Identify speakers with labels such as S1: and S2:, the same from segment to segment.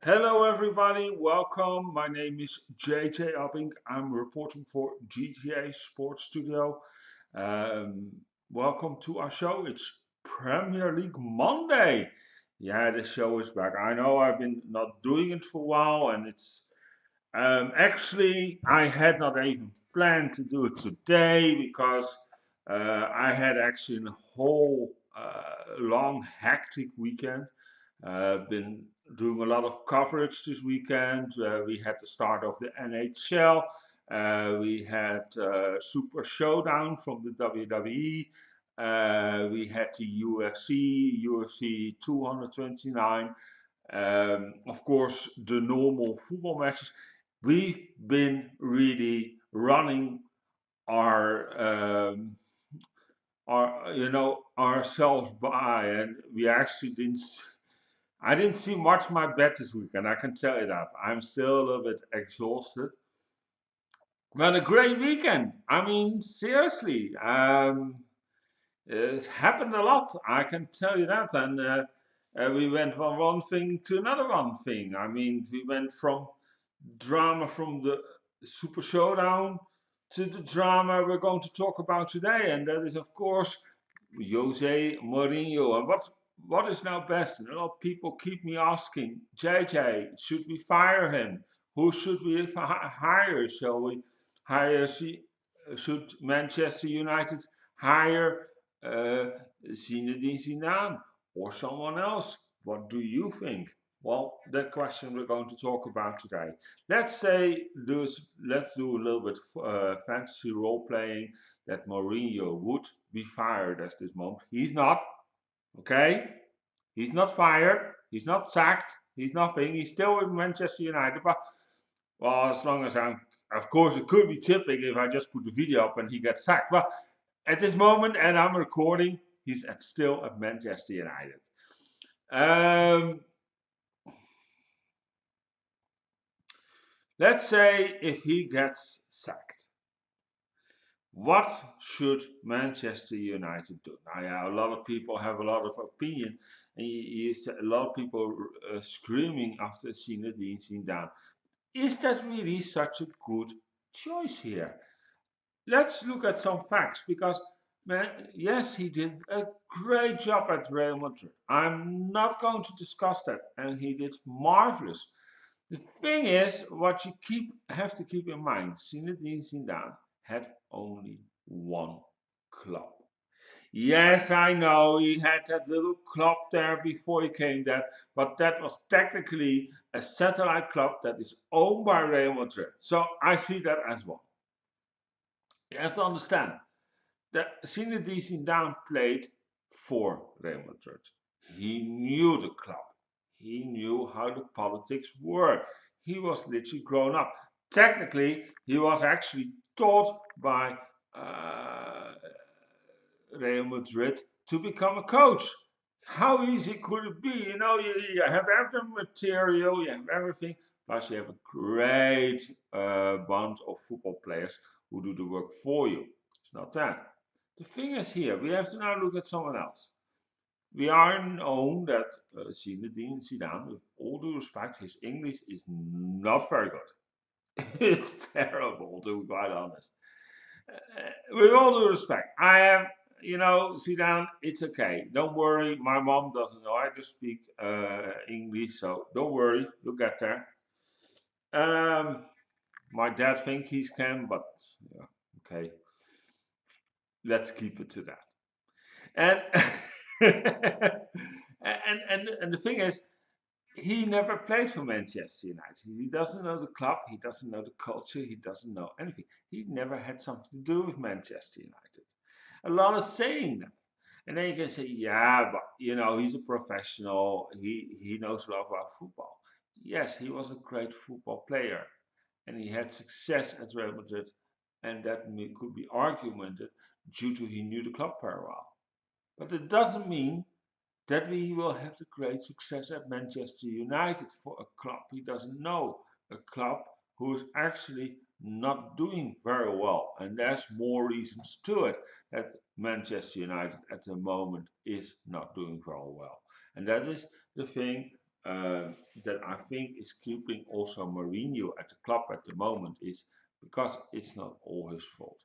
S1: Hello, everybody. Welcome. My name is JJ Abbink. I'm reporting for GTA Sports Studio. Um, Welcome to our show. It's Premier League Monday. Yeah, the show is back. I know I've been not doing it for a while, and it's actually I had not even planned to do it today because I had actually a whole long hectic weekend. Been doing a lot of coverage this weekend. We had the start of the NHL. We had Super Showdown from the WWE. We had the UFC 229. Of course, the normal football matches. We've been really running our ourselves by, and we actually didn't. I didn't see much of my bet this weekend. I can tell you that. I'm still a little bit exhausted. But a great weekend. I mean, seriously, it happened a lot. I can tell you that. And we went from one thing to another one thing. I mean, we went from drama from the Super Showdown to the drama we're going to talk about today, and that is, of course, Jose Mourinho. And what is now best? And a lot of people keep me asking, JJ, should we fire him? Who should we hire? Shall we hire? Should Manchester United hire uh, Zinedine Zidane or someone else? What do you think? Well, that question we're going to talk about today. Let's do a little bit fantasy role playing that Mourinho would be fired at this moment. He's not, okay? He's not fired. He's not sacked. He's nothing. He's still with Manchester United. But, well, as long as of course, it could be tipping if I just put the video up and he gets sacked. But at this moment, and I'm recording, he's still at Manchester United. Um, let's say if he gets sacked. What should Manchester United do? Now, yeah, a lot of people have a lot of opinion, and a lot of people screaming after Zinedine Zidane. Is that really such a good choice here? Let's look at some facts because, man, yes, he did a great job at Real Madrid. I'm not going to discuss that, and he did marvelous. The thing is, what you have to keep in mind, Zinedine Zidane had only one club. Yes, I know he had that little club there before he came there, but that was technically a satellite club that is owned by Real Madrid. So I see that as well. You have to understand that Zinedine Zidane played for Real Madrid. He knew the club. He knew how the politics were. He was literally grown up. Technically, he was actually taught by Real Madrid to become a coach. How easy could it be? You have every material, you have everything, plus you have a great bunch of football players who do the work for you. It's not that. The thing is here, we have to now look at someone else. We are known that Zinedine Zidane, with all due respect, his English is not very good. It's terrible, to be quite honest. With all due respect, I am, Zidane, it's okay. Don't worry. My mom doesn't know I just speak English, so don't worry. You'll get there. Um, my dad thinks he can, but yeah, okay. Let's keep it to that. And and the thing is, he never played for Manchester United. He doesn't know the club. He doesn't know the culture. He doesn't know anything. He never had something to do with Manchester United. A lot of saying that. And then you can say, yeah, but he's a professional. He knows a lot about football. Yes, he was a great football player, and he had success at Real Madrid, and that could be argumented due to he knew the club very well. But it doesn't mean that he will have the great success at Manchester United for a club he doesn't know, a club who is actually not doing very well. And there's more reasons to it that Manchester United at the moment is not doing very well. And that is the thing. uh, that I think is keeping also Mourinho at the club at the moment is because it's not all his fault.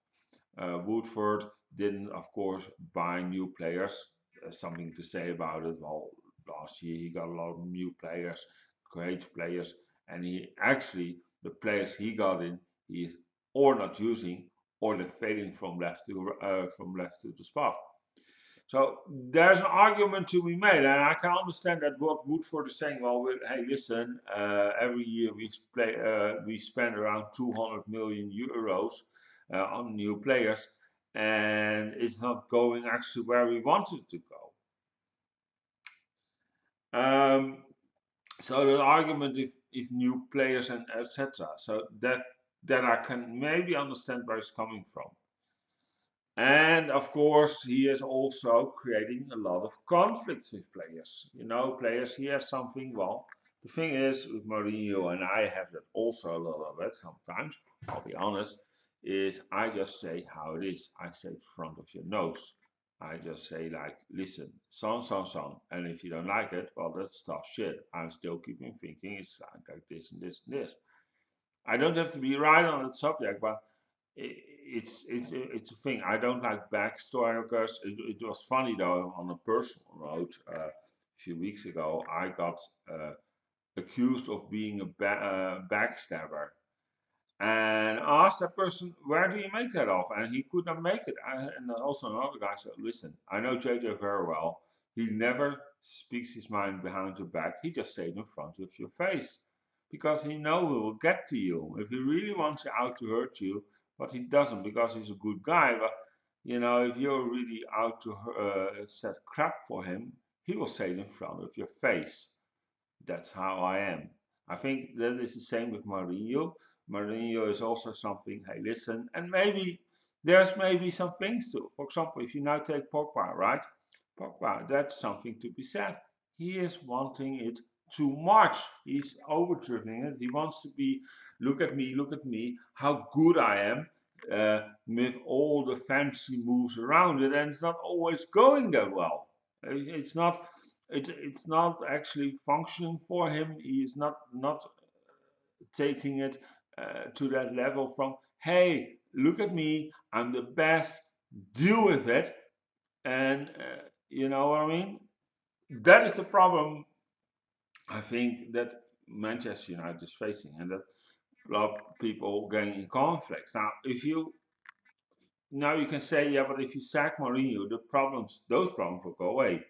S1: Woodford didn't, of course, buy new players. Something to say about it. Well, last year he got a lot of new players, great players, and he actually the players he got in, he is or not using or they're fading from left to the spot. So there's an argument to be made, and I can understand that what Woodford is saying. Well, hey, listen, every year we spend around 200 million euros on new players, and it's not going actually where we wanted to go. So the argument if new players and etc. So that I can maybe understand where it's coming from. And of course, he is also creating a lot of conflicts with players. You know, players, he has something. Well, the thing is, with Mourinho, and I have that also a lot of it sometimes, I'll be honest, is I just say how it is. I say it front of your nose. I just say, like, listen, son. And if you don't like it, well, that's tough shit. I'm still keeping thinking it's like this and this and this. I don't have to be right on that subject, but it's a thing. I don't like backstory because it was funny though on a personal note. A few weeks ago, I got accused of being a backstabber, and asked that person, "Where do you make that off?" And he could not make it. And also another guy said, "Listen, I know JJ very well. He never speaks his mind behind your back. He just says it in front of your face." Because he knows he will get to you. If he really wants you out to hurt you, but he doesn't because he's a good guy. But you know, if you're really out to set crap for him, he will say it in front of your face. That's how I am. I think that is the same with Mourinho. Mourinho is also something, hey, listen, and maybe there's maybe some things too. For example, if you now take Pogba, right? Pogba, that's something to be said. He is wanting it too much. He's overdriving it. He wants to be, look at me, how good I am, with all the fancy moves around it, and it's not always going that well. It's not it's not actually functioning for him. He is not taking it to that level from hey, look at me, I'm the best, deal with it, and you know what I mean. That is the problem I think that Manchester United is facing, and that a lot of people getting in conflicts. Now, if you now you can say, yeah, but if you sack Mourinho, those problems will go away.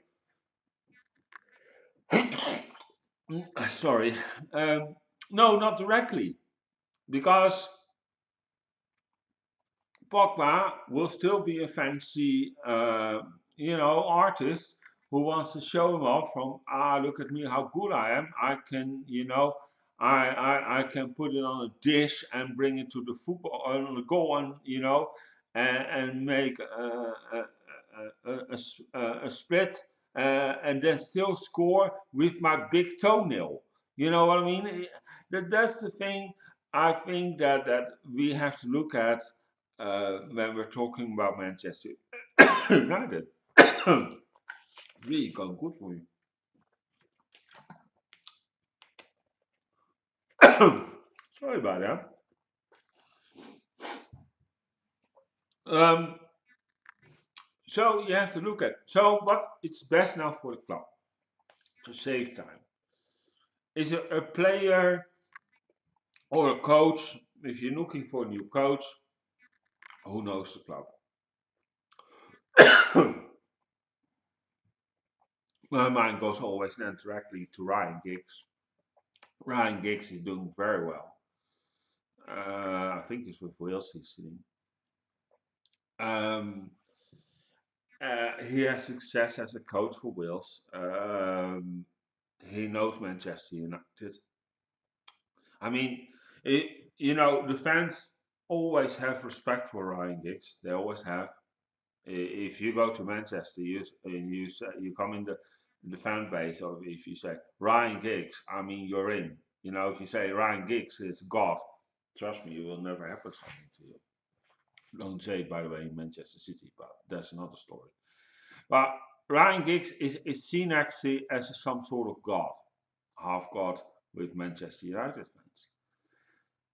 S1: Sorry. No, not directly, because Pogba will still be a fancy, artist who wants to show him off from, look at me, how good I am. I can, I can put it on a dish and bring it to the football, on the goal, and make a split, and then still score with my big toenail. You know what I mean? That's the thing. I think that we have to look at when we're talking about Manchester United. Really going good for you. Sorry about that. Um, so you have to look at what it's best now for the club to save time. Is a player or a coach? If you're looking for a new coach, who knows the club? My mind goes always then directly to Ryan Giggs. Ryan Giggs is doing very well. I think it's with Wales he's sitting. Um, he has success as a coach for Wales. He knows Manchester United. I mean, the fans always have respect for Ryan Giggs. They always have. If you go to Manchester, you come in the fan base, or if you say Ryan Giggs, I mean you're in. If you say Ryan Giggs is God, trust me, it will never happen something to you. Don't say it, by the way, in Manchester City, but that's another story. But Ryan Giggs is seen actually as some sort of god. half god with Manchester United fans.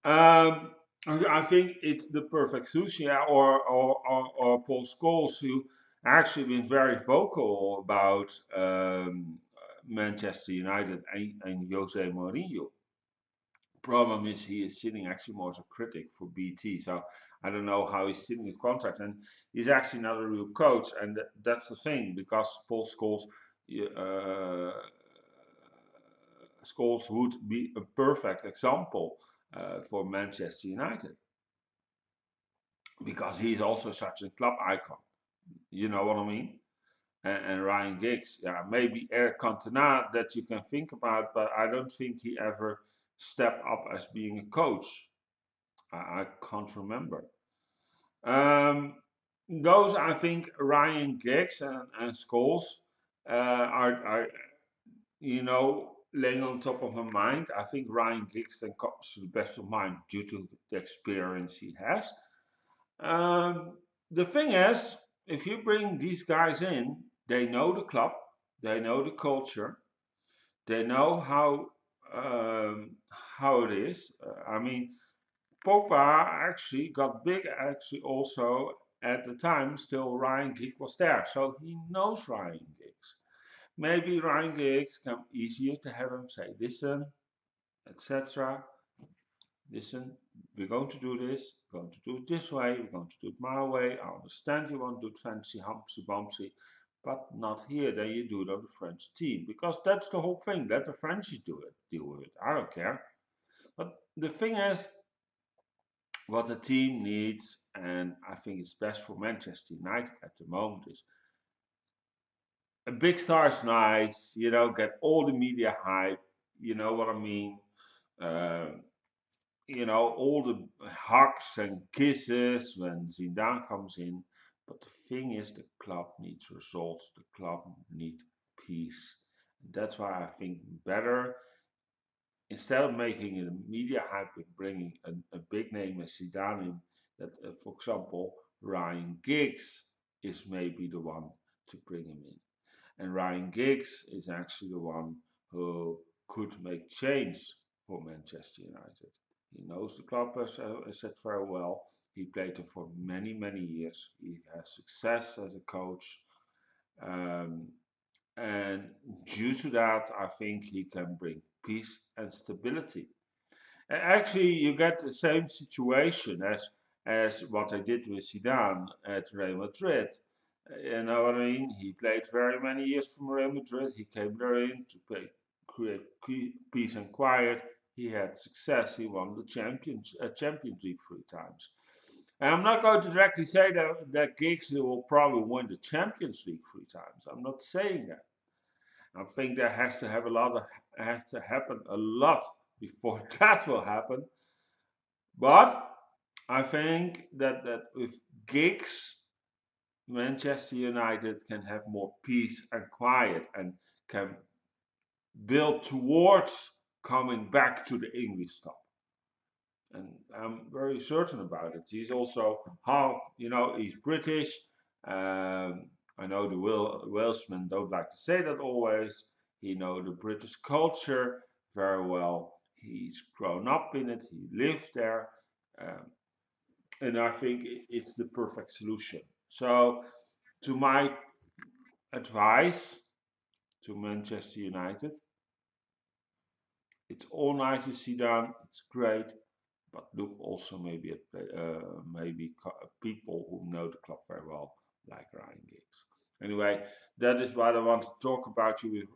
S1: Um, I think it's the perfect sushi, or Paul Scholes, who actually been very vocal about Manchester United and Jose Mourinho. Problem is he is sitting actually more as a critic for BT, so I don't know how he's sitting in contract, and he's actually not a real coach, and that's the thing because Paul Scholes would be a perfect example for Manchester United because he's also such a club icon. You know what I mean? And Ryan Giggs, yeah, maybe Eric Cantona that you can think about, but I don't think he ever stepped up as being a coach. I can't remember. Um, those, I think, Ryan Giggs and Scholes are, laying on top of my mind. I think Ryan Giggs then comes to the best of mind due to the experience he has. The thing is, if you bring these guys in, they know the club, they know the culture, they know how it is. I mean, Pogba actually got big. Actually, also at the time, still Ryan Giggs was there, so he knows Ryan Giggs. Maybe Ryan Giggs can easier to have him say, "Listen, etc. Listen, we're going to do this, we're going to do it this way, we're going to do it my way. I understand you want to do it fancy, humpsy, bumpsy, but not here. Then you do it on the French team. Because that's the whole thing. Let the Frenchies deal with it. I don't care. But the thing is, what the team needs, and I think it's best for Manchester United at the moment, is a big star is nice, get all the media hype, you know what I mean? Uh, all the hugs and kisses when Zidane comes in. But the thing is, the club needs results. The club needs peace. And that's why I think better, instead of making it a media hype with bringing a big name as Zidane in, that, for example, Ryan Giggs is maybe the one to bring him in. And Ryan Giggs is actually the one who could make change for Manchester United. He knows the club, as I said, very well. He played there for many, many years. He has success as a coach. Um, and due to that, I think he can bring peace and stability. And actually, you get the same situation as what I did with Zidane at Real Madrid. You know what I mean? He played very many years for Real Madrid. He came there in to create peace and quiet. He had success. He won the Champions League 3 times. And I'm not going to directly say that Giggs will probably win the Champions League 3 times. I'm not saying that. I think there has to happen a lot before that will happen. But I think that with Giggs, Manchester United can have more peace and quiet and can build towards coming back to the English top. And I'm very certain about it. He's also half, he's British. I know the Welshmen don't like to say that always. He knows the British culture very well. He's grown up in it. He lived there. Um, and I think it's the perfect solution. So, to my advice to Manchester United, it's all nice to see done. It's great, but look also maybe at people who know the club very well, like Ryan Giggs. Anyway, that is what I want to talk about you with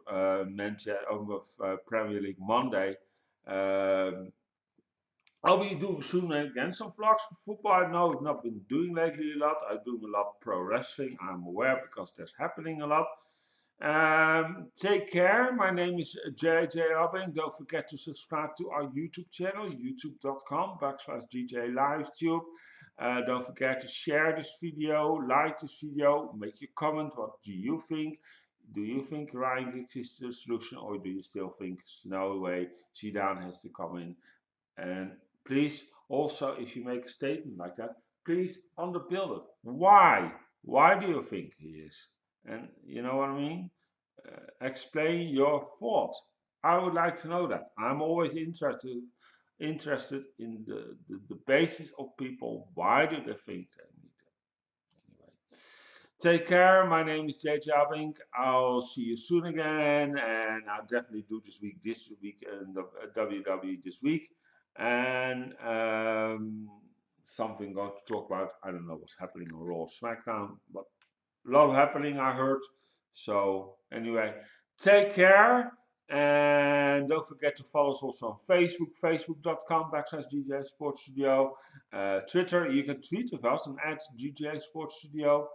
S1: Premier League Monday. Um, I'll be doing soon again some vlogs for football. I know I've not been doing lately a lot. I do a lot pro wrestling. I'm aware because there's happening a lot. Take care. My name is JJ Abbink. Don't forget to subscribe to our YouTube channel, youtube.com/DJ LiveTube. Don't forget to share this video, like this video, make your comment. What do you think? Do you think Ryan Giggs is the solution, or do you still think no way Zidane has to come in? And please, also, if you make a statement like that, please underbuild it. Why? Why do you think he is? And you know what I mean? Explain your thought. I would like to know that. I'm always interested in the basis of people. Why do they think they need it? Anyway, take care. My name is JJ Abbink. I'll see you soon again, and I'll definitely do this week, and the WWE this week, and something going to talk about. I don't know what's happening on Raw or SmackDown, but a lot happening, I heard. So anyway, take care. And don't forget to follow us also on Facebook, facebook.com/GJ Sports Studio. Twitter, you can tweet with us and at GJ Sports Studio.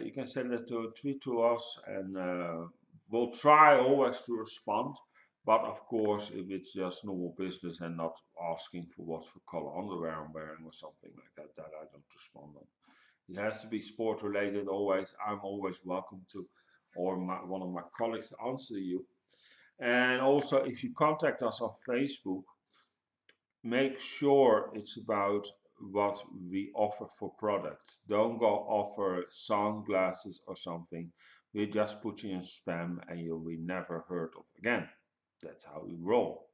S1: You can send a tweet to us, and we'll try always to respond. But of course, if it's just normal business and not asking for what for color underwear I'm wearing or something like that, that I don't respond on. It has to be sport related always. I'm always welcome to, or one of my colleagues to answer you. And also, if you contact us on Facebook, make sure it's about what we offer for products. Don't go offer sunglasses or something. We just put you in spam and you'll be never heard of again. That's how we roll.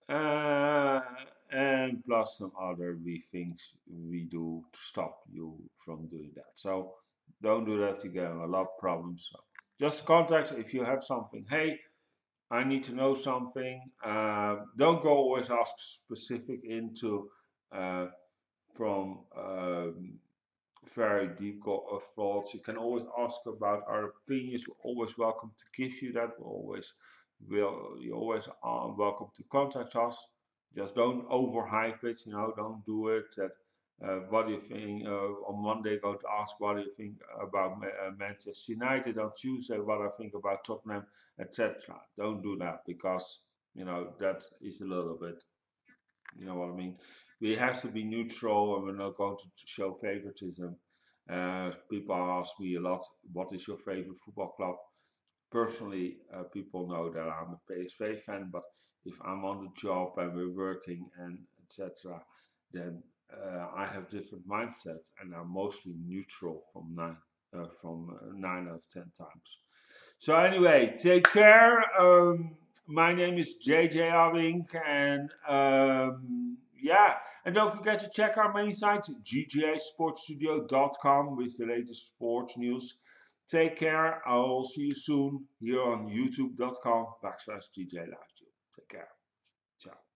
S1: Uh, and plus some other things we do to stop you from doing that. So don't do that. You get a lot of problems. So just contact if you have something. Hey, I need to know something. Don't go always ask specific into uh, from very deep thoughts. You can always ask about our opinions. We're always welcome to give you that. You're always welcome to contact us. Just don't overhype it. Don't do it. That what do you think on Monday? Go to ask what do you think about Manchester United on Tuesday. What I think about Tottenham, etc. Don't do that because that is a little bit. You know what I mean? We have to be neutral and we're not going to show favoritism. People ask me a lot, what is your favorite football club? Personally, people know that I'm a PSV fan, but if I'm on the job and we're working and etc., then I have different mindsets and I'm mostly neutral from 9 out of 10 times. So anyway, take care. My name is JJ Abbink, and yeah, and don't forget to check our main site, gjasportstudio.com, with the latest sports news. Take care. I'll see you soon here on youtube.com/GJ Live. Take care. Ciao.